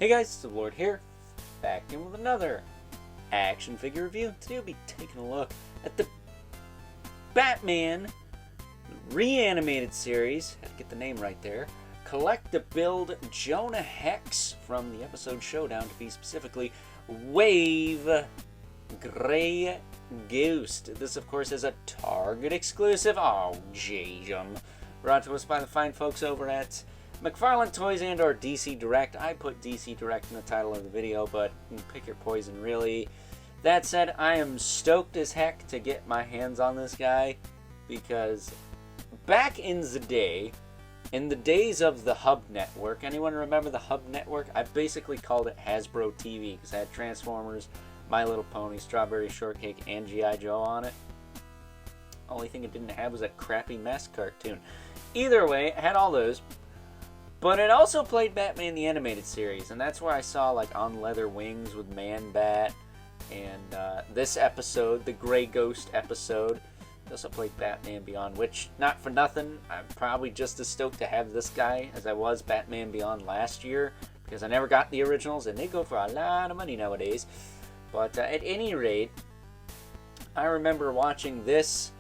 Hey guys, it's the Lord here, back in with another action figure review. Today we'll be taking a look at the Batman reanimated series, had to get the name right there, collect-to-build Jonah Hex from the episode Showdown, to be specifically Wave Grey Ghost. This, of course, is a Target exclusive. Oh, jeez. Brought to us by the fine folks over at McFarlane Toys and or DC Direct. I put DC Direct in the title of the video, but you can pick your poison, really. That said, I am stoked as heck to get my hands on this guy, because back in the day, in the days of the Hub Network, anyone remember the Hub Network? I basically called it Hasbro TV, because it had Transformers, My Little Pony, Strawberry Shortcake, and G.I. Joe on it. Only thing it didn't have was that crappy mess cartoon. Either way, it had all those. But it also played Batman the Animated Series, and that's where I saw, like, On Leather Wings with Man-Bat, and this episode, the Grey Ghost episode. It also played Batman Beyond, which, not for nothing, I'm probably just as stoked to have this guy as I was Batman Beyond last year, because I never got the originals, and they go for a lot of money nowadays. But at any rate, I remember watching this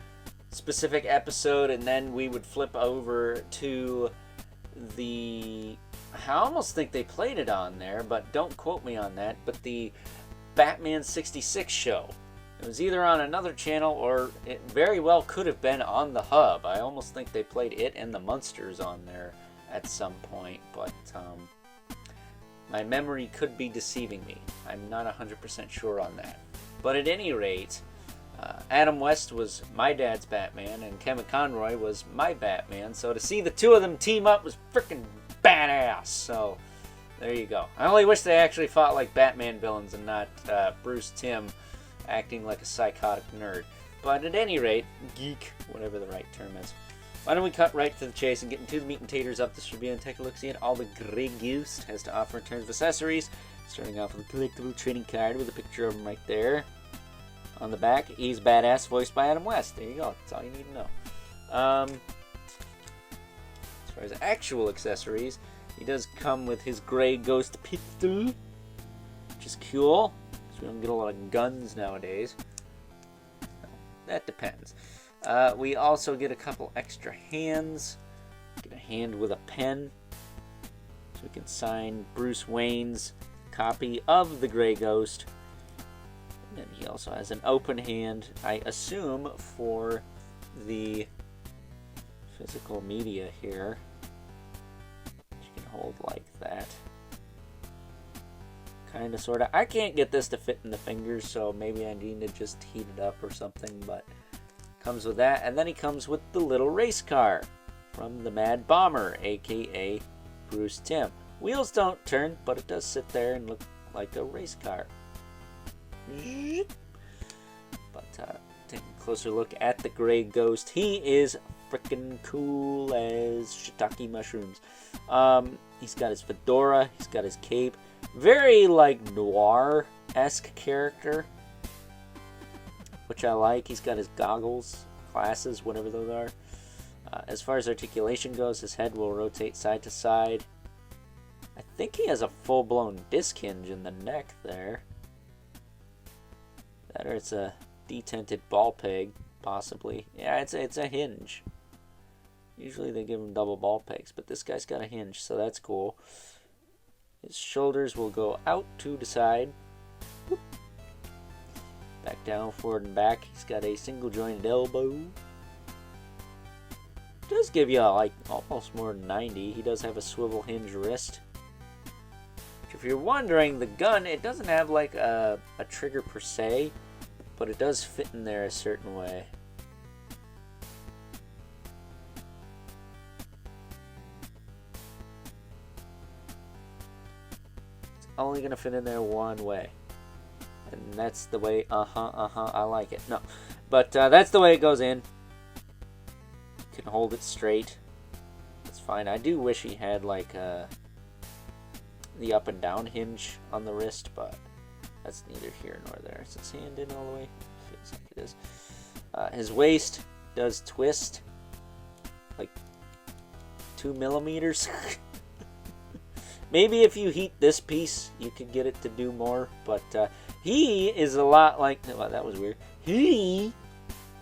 specific episode, and then we would flip over to I almost think they played it on there, but don't quote me on that, but the Batman 66 show. It was either on another channel, or it very well could have been on the Hub. I almost think they played it and the Munsters on there at some point, but my memory could be deceiving me. I'm not 100% sure on that. But at any rate, Adam West was my dad's Batman, and Kevin Conroy was my Batman, so to see the two of them team up was freaking badass. So there you go. I only wish they actually fought like Batman villains and not Bruce Timm acting like a psychotic nerd. But at any rate, geek, whatever the right term is. Why don't we cut right to the chase and get into the meat and taters of this review and take a look-see at all the Grey Ghost has to offer in terms of accessories. Starting off with a collectible trading card with a picture of him right there. On the back, he's badass, voiced by Adam West. There you go. That's all you need to know. As far as actual accessories, he does come with his Grey Ghost pistol, which is cool, because we don't get a lot of guns nowadays. Well, that depends. We also get a couple extra hands. Get a hand with a pen, so we can sign Bruce Wayne's copy of the Grey Ghost. And then he also has an open hand, I assume, for the physical media here. You can hold like that. Kind of, sort of. I can't get this to fit in the fingers, so maybe I need to just heat it up or something, but comes with that. And then he comes with the little race car from the Mad Bomber, aka Bruce Timm. Wheels don't turn, but it does sit there and look like a race car. But taking a closer look at the Grey Ghost, he is freaking cool as shiitake mushrooms. He's got his fedora, he's got his cape, very like noir-esque character, which I like. He's got his goggles, glasses, whatever those are. As far as articulation goes, his head will rotate side to side. I think he has a full-blown disc hinge in the neck there. That, or it's a detented ball peg, possibly. Yeah, it's a hinge. Usually they give him double ball pegs, but this guy's got a hinge, so that's cool. His shoulders will go out to the side. Whoop. Back down, forward and back. He's got a single jointed elbow. Does give you like almost more than 90. He does have a swivel hinge wrist. If you're wondering, the gun, it doesn't have like a trigger per se, but it does fit in there a certain way. It's only going to fit in there one way. And that's the way, I like it. No, but that's the way it goes in. You can hold it straight. It's fine. I do wish he had like the up and down hinge on the wrist, but that's neither here nor there. Is his hand in all the way? Feels like it is. His waist does twist like 2 millimeters. Maybe if you heat this piece, you could get it to do more. But he is a lot like... Well, that was weird. He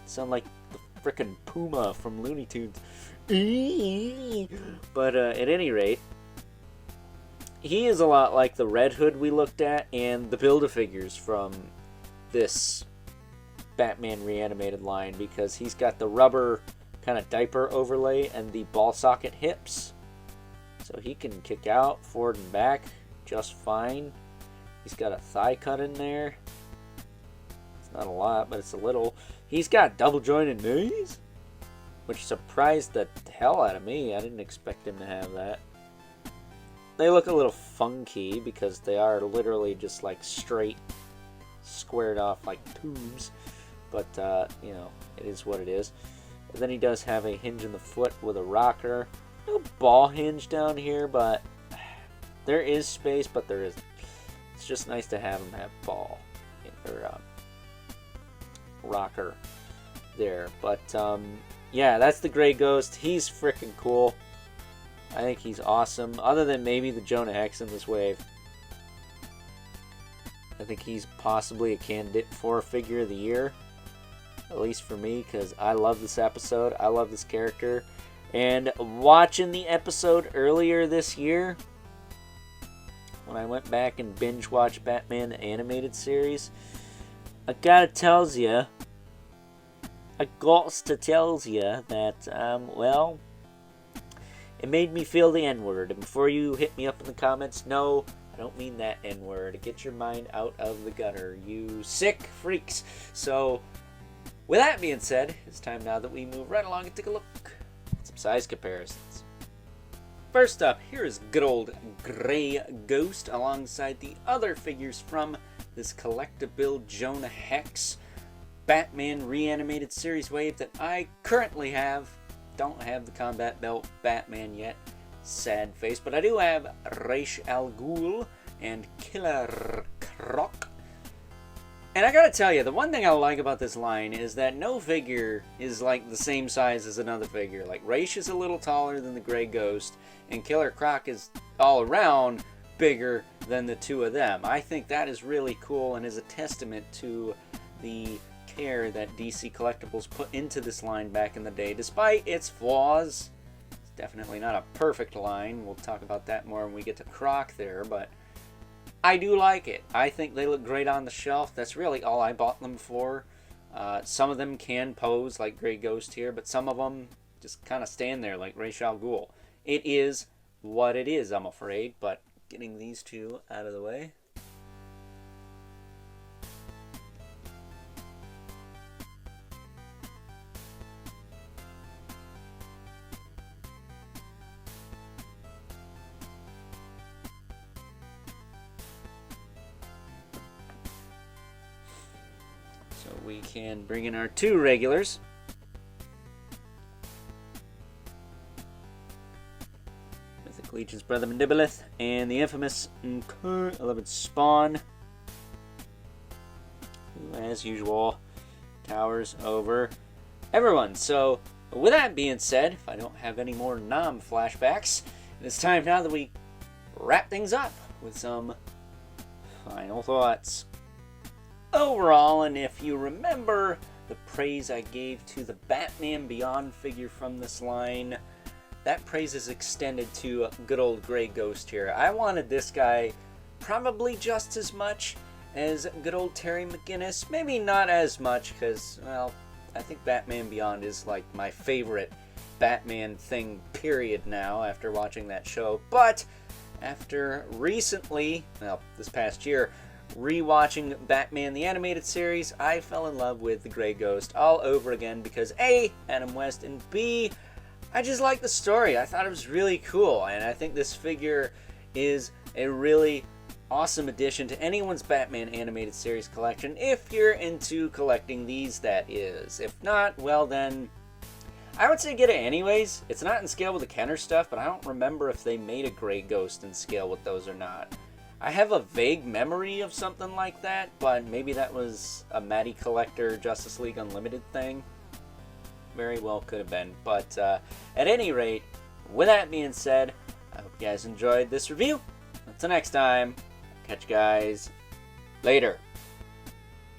sound like the frickin' Puma from Looney Tunes. But at any rate, he is a lot like the Red Hood we looked at and the Build-A-Figures from this Batman Reanimated line, because he's got the rubber kind of diaper overlay and the ball socket hips. So he can kick out, forward and back just fine. He's got a thigh cut in there. It's not a lot, but it's a little. He's got double jointed knees, which surprised the hell out of me. I didn't expect him to have that. They look a little funky because they are literally just like straight, squared off like tubes. But, you know, it is what it is. And then he does have a hinge in the foot with a rocker. No ball hinge down here, but there is space, but there isn't. It's just nice to have him have ball or rocker there. But yeah, that's the Gray Ghost. He's freaking cool. I think he's awesome. Other than maybe the Jonah Hex in this wave, I think he's possibly a candidate for Figure of the Year, at least for me, because I love this episode. I love this character. And watching the episode earlier this year, when I went back and binge watched Batman the Animated Series, I gotta tells you, that, well, it made me feel the N-word. And before you hit me up in the comments, no, I don't mean that N-word. Get your mind out of the gutter, you sick freaks. So, with that being said, it's time now that we move right along and take a look at some size comparisons. First up, here is good old Gray Ghost alongside the other figures from this collectible Jonah Hex Batman Reanimated Series wave that I currently have. Don't have the Combat Belt Batman yet, sad face, but I do have Ra's al Ghul and Killer Croc. And I gotta tell you, the one thing I like about this line is that no figure is like the same size as another figure. Like Ra's is a little taller than the Gray Ghost, and Killer Croc is all around bigger than the two of them. I think that is really cool and is a testament to the care that DC Collectibles put into this line back in the day, despite its flaws. It's definitely not a perfect line. We'll talk about that more when we get to Croc there, but I do like it. I think they look great on the shelf. That's really all I bought them for. Some of them can pose like Gray Ghost here, but some of them just kind of stand there like Ra's al Ghul. It is what it is, I'm afraid, but getting these two out of the way. So we can bring in our two regulars. Mythic Legion's Brother Mandibolith and the infamous 11 Spawn, who, as usual, towers over everyone. So, with that being said, if I don't have any more flashbacks, it's time now that we wrap things up with some final thoughts. Overall, and if you remember the praise I gave to the Batman Beyond figure from this line, that praise is extended to good old Gray Ghost here. I wanted this guy probably just as much as good old Terry McGinnis. Maybe not as much because, well, I think Batman Beyond is like my favorite Batman thing, period, now after watching that show. But after recently, well, this past year, rewatching Batman the Animated Series, I fell in love with the Gray Ghost all over again because A, Adam West, and B, I just like the story. I thought it was really cool, and I think this figure is a really awesome addition to anyone's Batman Animated Series collection, if you're into collecting these, that is. If not, well then, I would say get it anyways. It's not in scale with the Kenner stuff, but I don't remember if they made a Gray Ghost in scale with those or not. I have a vague memory of something like that, but maybe that was a Matty Collector Justice League Unlimited thing. Very well could have been. But at any rate, with that being said, I hope you guys enjoyed this review. Until next time, catch you guys later.